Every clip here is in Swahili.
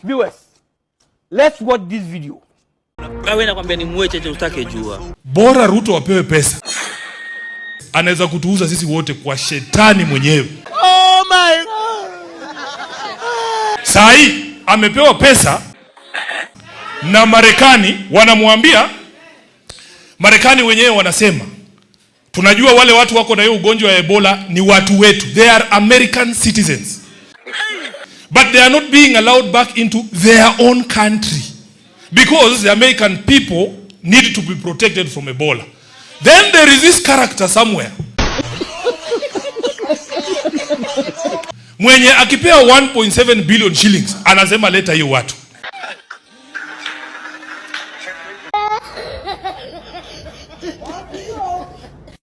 Viewers, let's watch this video. Wewe nakwambia ni mweche je utake jua. Bora Ruto apewe pesa. Anaweza kutuuza sisi wote kwa shetani mwenyewe. Oh my God. Sahi amepewa pesa na Marekani, wanamwambia Marekani wenyewe wanasema tunajua wale watu wako na hiyo ugonjwa wa Ebola ni watu wetu. They are American citizens. But they are not being allowed back into their own country because the American people need to be protected from Ebola. Then there is this character somewhere mwenye akipewa 1.7 billion shillings anasema leta hiyo watu.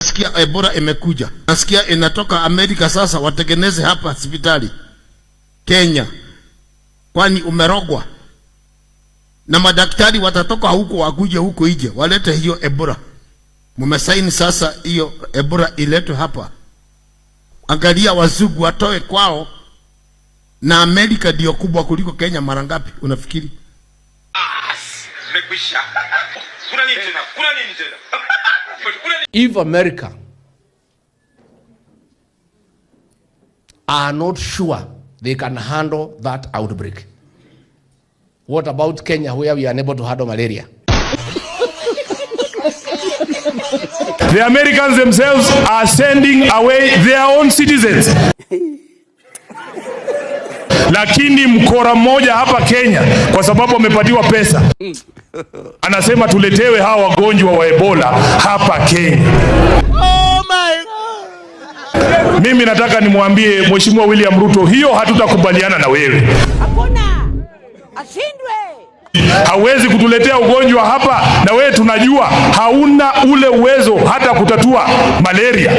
Nasikia Ebola imekuja. Nasikia inatoka Amerika sasa watengeneze hapa hospitali Kenya. Kwani umerogwa? Na madaktari watatoka huko wakuje huko ije walete hiyo Ebola. Mumesaini sasa hiyo Ebola iletwe hapa. Angalia wazungu watoe kwao, na Amerika ndio kubwa kuliko Kenya mara ngapi unafikiri? If America are not sure they can handle that outbreak, what about Kenya, where we are unable to handle malaria? The Americans themselves are sending away their own citizens. Lakini mkora mmoja hapa Kenya kwa sababu amepatiwa pesa anasema tuletewe hawa wagonjwa wa Ebola hapa Kenya. Oh my God. Mimi nataka nimwambie Mheshimiwa William Ruto, hiyo hatutakubaliana na wewe. Hakuna. Ashindwe. Hawezi kutuletea ugonjwa hapa na wewe tunajua hauna ule uwezo hata kutatua malaria.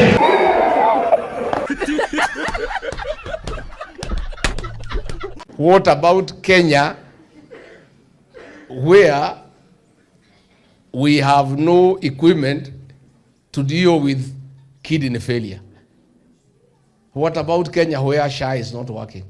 What about Kenya, where we have no equipment to deal with kidney failure? What about Kenya, where SHA is not working?